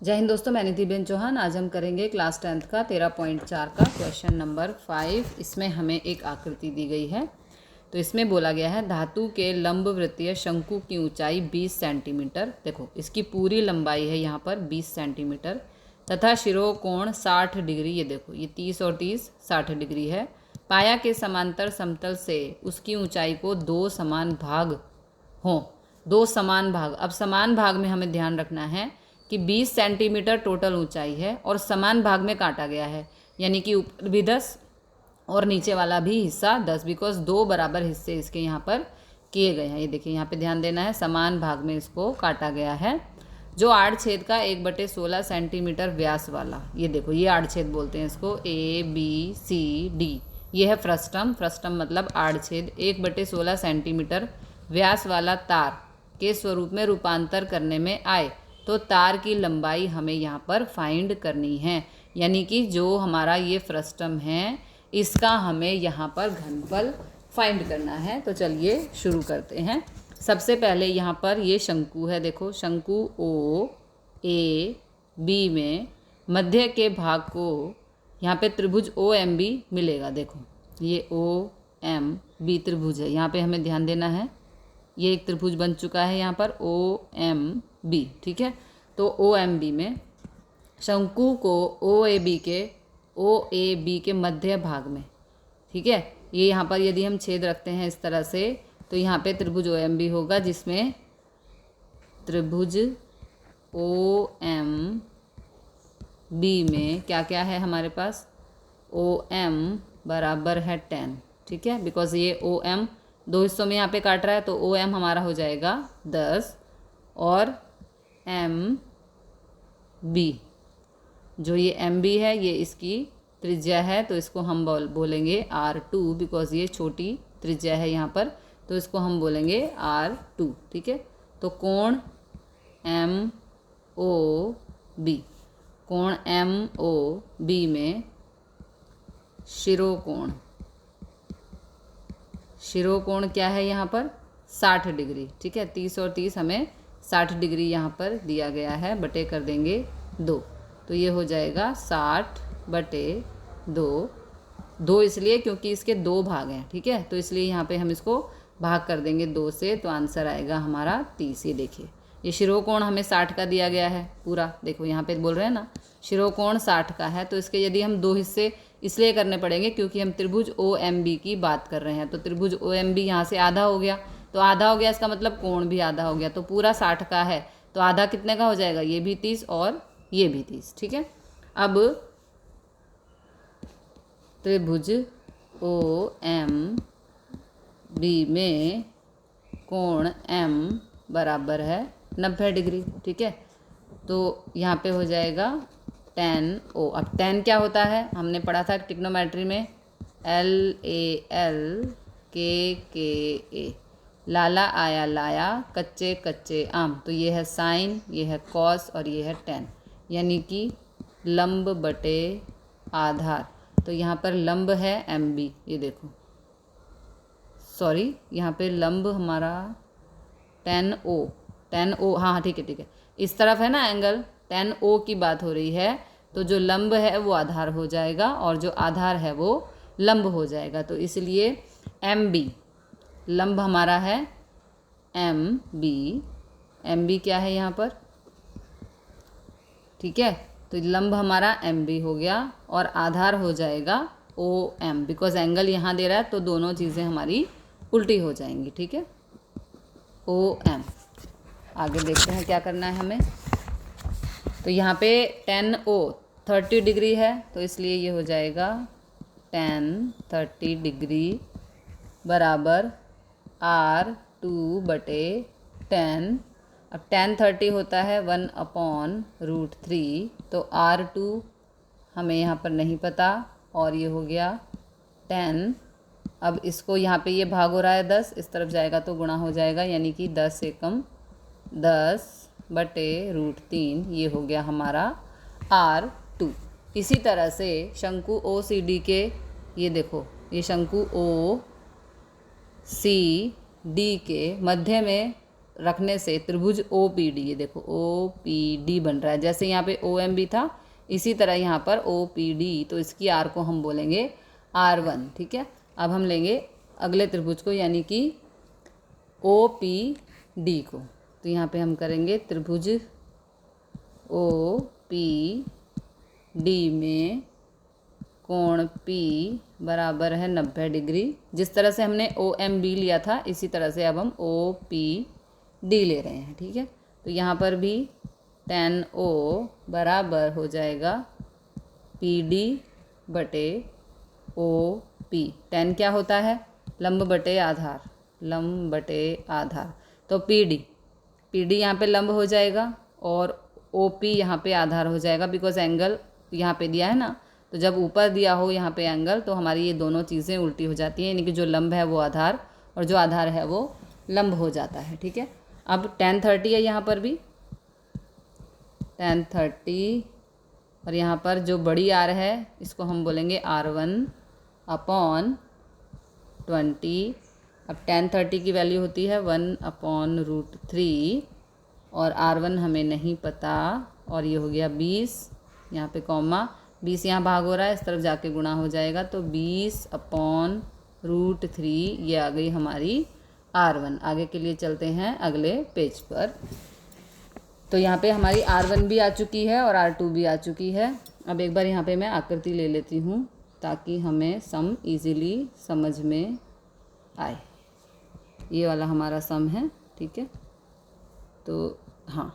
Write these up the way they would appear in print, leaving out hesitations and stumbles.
जय हिंद दोस्तों, मैं निधिबेन चौहान। आज हम करेंगे क्लास 10th का 13.4 का क्वेश्चन नंबर 5। इसमें हमें एक आकृति दी गई है। तो इसमें बोला गया है धातु के लंबवृत्तीय शंकु की ऊंचाई 20 सेंटीमीटर। देखो इसकी पूरी लंबाई है यहाँ पर 20 सेंटीमीटर तथा शिरोकोण 60 डिग्री। ये देखो ये 30 और 30 60 डिग्री है। पाया के समांतर समतल से उसकी ऊंचाई को दो समान भाग हों। दो समान भाग, अब समान भाग में हमें ध्यान रखना है कि 20 सेंटीमीटर टोटल ऊंचाई है और समान भाग में काटा गया है, यानी कि ऊपर भी 10 और नीचे वाला भी हिस्सा 10, बिकॉज दो बराबर हिस्से इसके यहाँ पर किए गए हैं। ये देखिए यहाँ पे ध्यान देना है, समान भाग में इसको काटा गया है। जो आड़ छेद का 1/16 सेंटीमीटर व्यास वाला, ये देखो ये आड़ छेद बोलते हैं इसको, ABCD, ये है फ्रस्टम। फ्रस्टम मतलब आड़ छेद। 1/16 सेंटीमीटर व्यास वाला तार के स्वरूप में रूपांतर करने में आए तो तार की लंबाई हमें यहाँ पर फाइंड करनी है, यानी कि जो हमारा ये फ्रस्टम है इसका हमें यहाँ पर घनफल फाइंड करना है। तो चलिए शुरू करते हैं। सबसे पहले यहाँ पर ये शंकु है, देखो शंकु OAB में मध्य के भाग को यहाँ पे त्रिभुज OMB मिलेगा। देखो ये OMB त्रिभुज है, यहाँ पे हमें ध्यान देना है। ये एक त्रिभुज बन चुका है यहाँ पर OMB, ठीक है। तो OMB में शंकु को OAB के मध्य भाग में, ठीक है, ये यहाँ पर यदि हम छेद रखते हैं इस तरह से तो यहाँ पे त्रिभुज OMB होगा, जिसमें त्रिभुज OMB में क्या क्या है हमारे पास, OM बराबर है 10, ठीक है, बिकॉज ये OM दो हिस्सों में यहाँ पे काट रहा है तो OM हमारा हो जाएगा 10 और MB, जो ये MB है ये इसकी त्रिज्या है तो इसको हम बोलेंगे R2, बिकॉज ये छोटी त्रिज्या है यहाँ पर, तो इसको हम बोलेंगे R2, ठीक है। तो कोण MOB, कोण MOB में शिरोकोण क्या है यहाँ पर 60 डिग्री, ठीक है। 30 और 30 हमें 60 डिग्री यहाँ पर दिया गया है, बटे कर देंगे 2, तो ये हो जाएगा 60/2। 2 इसलिए क्योंकि इसके दो भाग हैं, ठीक है, तो इसलिए यहाँ पे हम इसको भाग कर देंगे 2 से, तो आंसर आएगा हमारा 30। ये देखिए ये शिरोकोण हमें 60 का दिया गया है पूरा। देखो यहाँ पे बोल रहे हैं ना शिरोकोण 60 का है, तो इसके यदि हम दो हिस्से इसलिए करने पड़ेंगे क्योंकि हम त्रिभुज OMB की बात कर रहे हैं। तो त्रिभुज OMB यहाँ से आधा हो गया, तो आधा हो गया इसका मतलब कोण भी आधा हो गया, तो पूरा 60 का है तो आधा कितने का हो जाएगा, ये भी 30 और ये भी 30, ठीक है। अब त्रिभुज OMB में कोण M बराबर है 90 डिग्री, ठीक है। तो यहाँ पे हो जाएगा 10O। अब 10 क्या होता है, हमने पढ़ा था ट्रिग्नोमेट्री में, LALKKA, लाला आया लाया कच्चे कच्चे आम। तो ये है साइन, ये है कॉस और ये है टेन, यानी कि लंब बटे आधार। तो यहाँ पर लंब है MB, ये देखो सॉरी यहाँ पे लंब हमारा 10O, हाँ ठीक है, इस तरफ है ना एंगल, 10O की बात हो रही है, तो जो लंब है वो आधार हो जाएगा और जो आधार है वो लंब हो जाएगा। तो इसलिए MB लंब हमारा है MB क्या है यहाँ पर, ठीक है, तो लंब हमारा MB हो गया और आधार हो जाएगा OM, बिकॉज एंगल यहाँ दे रहा है तो दोनों चीज़ें हमारी उल्टी हो जाएंगी, ठीक है, OM। आगे देखते हैं क्या करना है हमें। तो यहाँ पे 10O 30 डिग्री है, तो इसलिए ये हो जाएगा 10 डिग्री बराबर R2/10। अब 10 होता है 1/√3, तो R2 हमें यहाँ पर नहीं पता और ये हो गया 10। अब इसको यहाँ पे ये भाग हो रहा है 10, इस तरफ जाएगा तो गुणा हो जाएगा, यानी कि 10 एकम 10/√3, ये हो गया हमारा R2। इसी तरह से शंकु OCD के, ये देखो ये शंकु OCD के मध्य में रखने से त्रिभुज ओ पी डी, ये देखो ओ पी डी बन रहा है। जैसे यहाँ पे ओ एम भी था इसी तरह यहाँ पर ओ पी डी, तो इसकी आर को हम बोलेंगे R1। ठीक है, अब हम लेंगे अगले त्रिभुज को यानी कि ओ पी डी को। तो यहाँ पे हम करेंगे त्रिभुज ओ पी डी में कोण P बराबर है 90 डिग्री। जिस तरह से हमने ओ एम बी लिया था इसी तरह से अब हम ओ पी डी ले रहे हैं। ठीक है, तो यहाँ पर भी tan O बराबर हो जाएगा पी डी बटे ओ पी। tan क्या होता है? लंब बटे आधार, लंब बटे आधार। तो पी डी यहाँ पे लंब हो जाएगा और ओ पी यहाँ पे आधार हो जाएगा, बिकॉज एंगल यहाँ पे दिया है ना। तो जब ऊपर दिया हो यहाँ पे एंगल तो हमारी ये दोनों चीज़ें उल्टी हो जाती हैं, यानी कि जो लंब है वो आधार और जो आधार है वो लंब हो जाता है। ठीक है, अब tan 30 है यहाँ पर भी tan 30, और यहाँ पर जो बड़ी आर है इसको हम बोलेंगे R1/20। अब tan 30 की वैल्यू होती है 1/√3 और R1 हमें नहीं पता, और ये हो गया 20, यहाँ पे कॉमा 20 यहाँ भाग हो रहा है, इस तरफ जाके गुणा हो जाएगा, तो 20/√3 ये आ गई हमारी R1। आगे के लिए चलते हैं अगले पेज पर। तो यहाँ पे हमारी R1 भी आ चुकी है और R2 भी आ चुकी है। अब एक बार यहाँ पे मैं आकृति ले लेती हूँ ताकि हमें सम इजीली समझ में आए। ये वाला हमारा सम है। ठीक है, तो हाँ,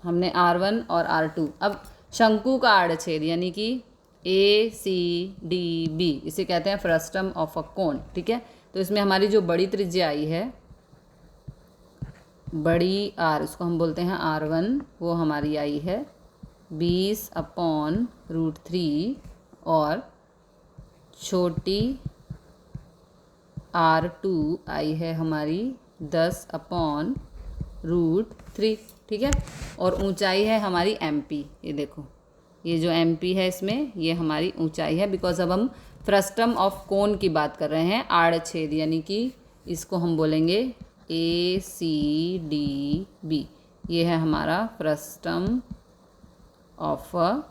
हमने R1 और R2। अब शंकु का आड़छेद यानी कि ACDB, इसे कहते हैं फ्रस्टम ऑफ अ कोन। ठीक है, तो इसमें हमारी जो बड़ी त्रिज्या आई है, बड़ी R, उसको हम बोलते हैं R1, वो हमारी आई है 20/√3 और छोटी R2 आई है हमारी 10/√3। ठीक है, और ऊंचाई है हमारी MP। ये देखो, ये जो MP है इसमें ये हमारी ऊंचाई है, बिकॉज अब हम फ्रस्टम ऑफ कोन की बात कर रहे हैं, आड़छेद, यानी कि इसको हम बोलेंगे ACDB। ये है हमारा फ्रस्टम ऑफ अ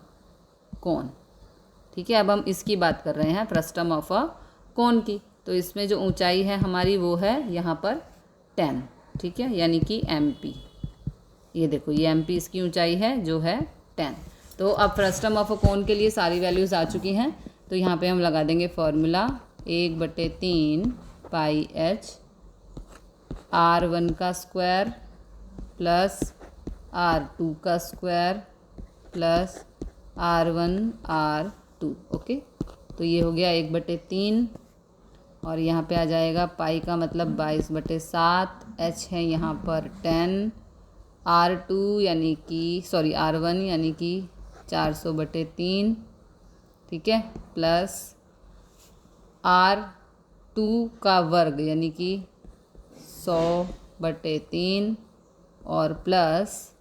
कोन। ठीक है, अब हम इसकी बात कर रहे हैं फ्रस्टम ऑफ अ कोन की। तो इसमें जो ऊंचाई है हमारी वो है यहाँ पर 10। ठीक है, यानी कि MP। ये देखो, ये MP इसकी ऊंचाई है जो है 10। तो अब फ्रस्टम ऑफ अ कोन के लिए सारी वैल्यूज़ आ चुकी हैं, तो यहाँ पे हम लगा देंगे फॉर्मूला 1/3 पाई h R1 का स्क्वायर प्लस R2 का square plus R1 R2। Okay, तो ये हो गया 1/3 और यहाँ पे आ जाएगा पाई का मतलब 22/7, h है यहाँ पर 10, R2 यानी कि R1 यानी कि 400/3। ठीक है, प्लस R2 का वर्ग यानी कि 100/3 और प्लस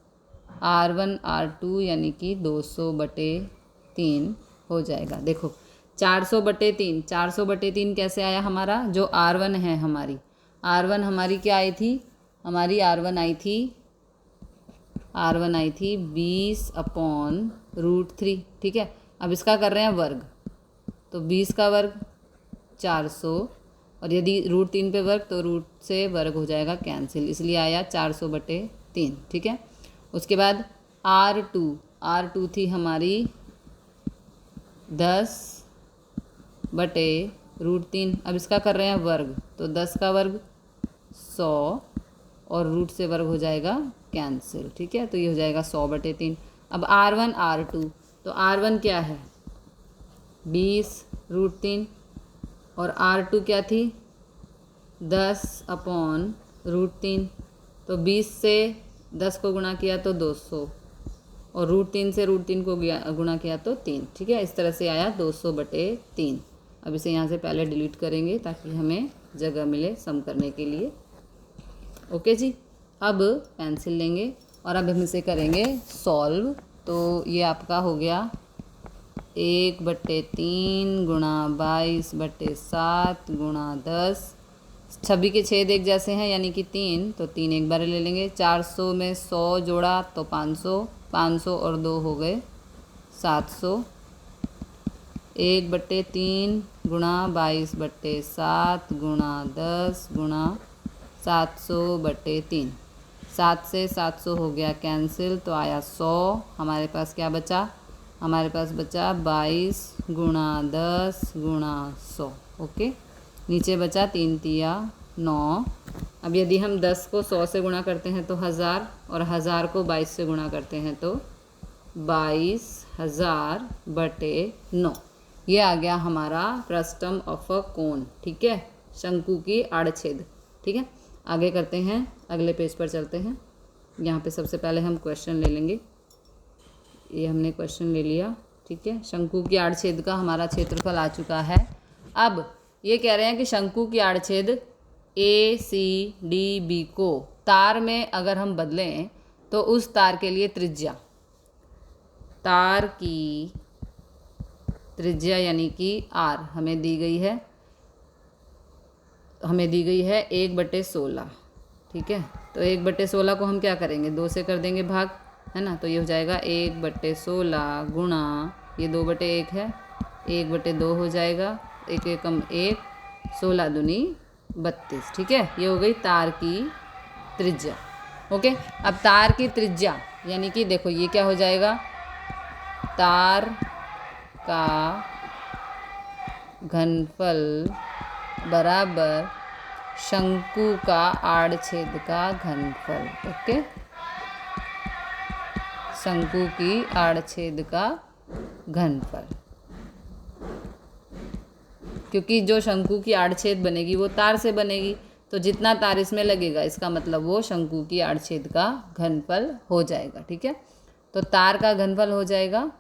R1 R2 यानी कि 200/3 हो जाएगा। देखो 400/3, 400/3 कैसे आया हमारा? जो R1 है हमारी, R1 हमारी क्या आई थी? हमारी R1 आई थी 20/√3। ठीक है, अब इसका कर रहे हैं वर्ग, तो 20 का वर्ग 400, और यदि √3 पे वर्ग तो रूट से वर्ग हो जाएगा कैंसिल, इसलिए आया 400/3। ठीक है, उसके बाद R2 थी हमारी 10/√3। अब इसका कर रहे हैं वर्ग, तो 10 का वर्ग 100 और रूट से वर्ग हो जाएगा कैंसिल। ठीक है, तो ये हो जाएगा 100/3। अब R1 R2, तो R1 क्या है 20/√3 और R2 क्या थी 10/√3। तो 20 से 10 को गुणा किया तो 200 और √3 से √3 को गुणा किया तो 3। ठीक है, इस तरह से आया 200/3। अब इसे यहाँ से पहले डिलीट करेंगे ताकि हमें जगह मिले सम करने के लिए। ओके जी, अब पेंसिल लेंगे और अब हम इसे करेंगे सॉल्व। तो ये आपका हो गया 1/3 गुणा 22/7 गुणा 10 छवि के छेद एक जैसे हैं यानी कि 3, तो 3 एक बार ले लेंगे। 400 में 100 जोड़ा तो 500, 500 और 2 हो गए 700। 1/3 गुणा 22/7 गुणा 10 गुणा 700/3। 7 से 700 हो गया कैंसिल, तो आया 100। हमारे पास क्या बचा? हमारे पास बचा 22 गुणा 10 गुणा 100। ओके, नीचे बचा 3 तिया 9। अब यदि हम 10 को 100 से गुणा करते हैं तो 1000, और 1000 को 22 से गुणा करते हैं तो 22,000/9। ये आ गया हमारा फ्रस्टम ऑफ अ कोन। ठीक है, शंकु की आड़छेद। ठीक है, आगे करते हैं, अगले पेज पर चलते हैं। यहाँ पे सबसे पहले हम क्वेश्चन ले लेंगे। ये हमने क्वेश्चन ले लिया। ठीक है, शंकु की आड़छेद का हमारा क्षेत्रफल आ चुका है। अब ये कह रहे हैं कि शंकु की आड़छेद ACDB को तार में अगर हम बदलें तो उस तार के लिए त्रिज्या, तार की त्रिज्या यानी कि R हमें दी गई है, 1/16। ठीक है, तो 1/16 को हम क्या करेंगे? 2 से कर देंगे भाग, है ना। तो ये हो जाएगा 1/16 गुणा, ये 2/1 है, 1/2 हो जाएगा, 1 एकम 1, 16 दूनी 32। ठीक है, ये हो गई तार की त्रिज्या। ओके, अब तार की त्रिज्या यानी कि देखो ये क्या हो जाएगा? तार का घनफल बराबर शंकु का आड़छेद का घनफल। ओके, शंकु की आड़छेद का घनफल, क्योंकि जो शंकु की आड़छेद बनेगी वो तार से बनेगी, तो जितना तार इसमें लगेगा इसका मतलब वो शंकु की आड़छेद का घनफल हो जाएगा। ठीक है, तो तार का घनफल हो जाएगा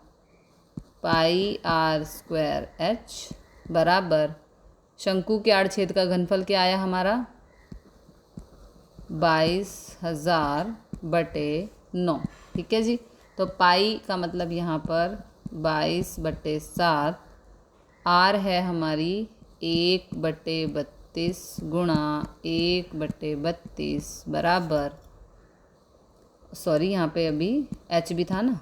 πr² बराबर शंकु के आड़छेद का घनफल क्या आया हमारा? 22,000/9। ठीक है जी, तो पाई का मतलब यहाँ पर 22/7, R है हमारी 1/32 गुणा 1/32 बराबर, सॉरी यहाँ पे अभी H भी था ना,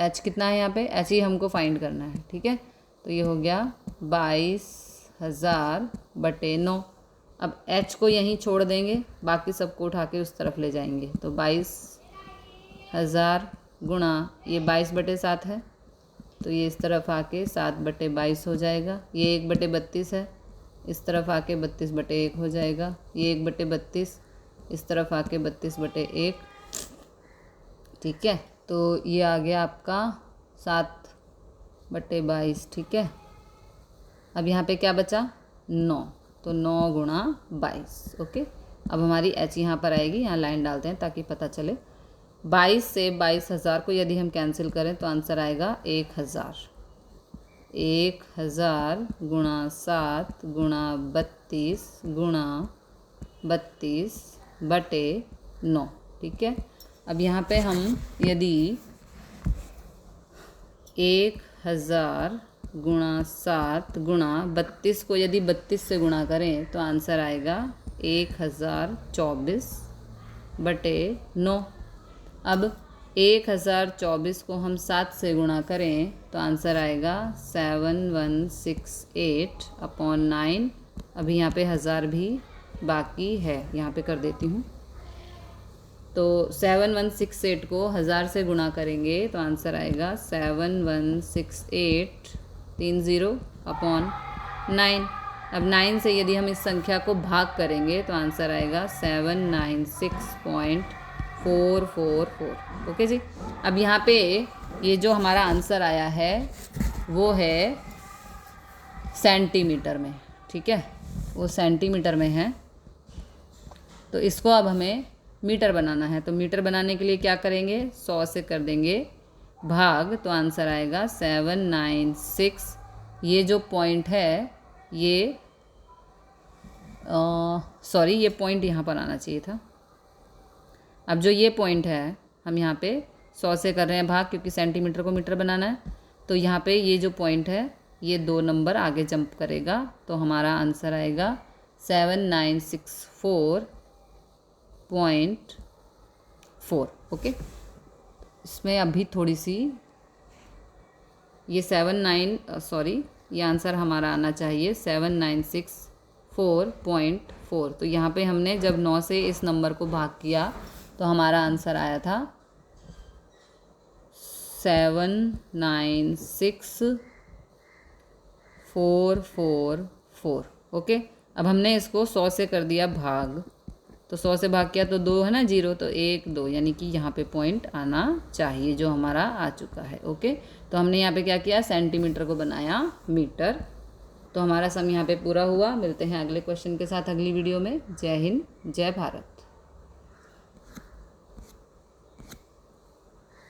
H कितना है यहाँ पे? H ही हमको फाइंड करना है। ठीक है, तो ये हो गया 22,000/9। अब H को यहीं छोड़ देंगे, बाकी सबको उठा के उस तरफ ले जाएंगे, तो 22,000 गुणा ये 22/7 है, तो ये इस तरफ आके 7/22 हो जाएगा। ये 1/32 है, इस तरफ आके 32/1 हो जाएगा। ये 1/32 इस तरफ आके 32/1। ठीक है, तो ये आ गया आपका 7/22। ठीक है, अब यहाँ पे क्या बचा? 9, तो 9 गुणा 22। ओके, अब हमारी H यहाँ पर आएगी, यहाँ लाइन डालते हैं ताकि पता चले। 22 से 22,000 को यदि हम कैंसिल करें तो आंसर आएगा 1,000। 1,000 गुणा 7 गुणा 32 गुणा 32/9। ठीक है, अब यहाँ पे हम यदि 1,000 गुणा 7 गुणा 32 को यदि 32 से गुणा करें तो आंसर आएगा 1,024/9। अब 1,024 को हम 7 से गुणा करें तो आंसर आएगा 7168/9। अभी यहाँ पे 1000 भी बाकी है, यहाँ पे कर देती हूँ। तो 7168 को 1000 से गुणा करेंगे तो आंसर आएगा 716830/9। अब 9 से यदि हम इस संख्या को भाग करेंगे तो आंसर आएगा 796.444। ओके जी, अब यहाँ पे ये जो हमारा आंसर आया है वो है सेंटीमीटर में। ठीक है, वो सेंटीमीटर में है, तो इसको अब हमें मीटर बनाना है। तो मीटर बनाने के लिए क्या करेंगे? 100 से कर देंगे भाग, तो आंसर आएगा 796। ये जो पॉइंट है ये सॉरी ये पॉइंट यहाँ पर आना चाहिए था। अब जो ये पॉइंट है हम यहाँ पे 100 से कर रहे हैं भाग, क्योंकि सेंटीमीटर को मीटर बनाना है। तो यहाँ पे ये जो पॉइंट है ये 2 नंबर आगे जंप करेगा, तो हमारा आंसर आएगा 7964.4। ओके, इसमें अभी थोड़ी सी ये ये आंसर हमारा आना चाहिए 7964.4। तो यहाँ पे हमने जब 9 से इस नंबर को भाग किया तो हमारा आंसर आया था 796,444। ओके, अब हमने इसको 100 से कर दिया भाग, तो 100 से भाग किया तो 2 है ना, 0, तो 1 2, यानी कि यहाँ पे पॉइंट आना चाहिए जो हमारा आ चुका है। ओके, तो हमने यहाँ पे क्या किया, सेंटीमीटर को बनाया मीटर। तो हमारा सम यहाँ पे पूरा हुआ। मिलते हैं अगले क्वेश्चन के साथ अगली वीडियो में। जय हिंद, जय भारत।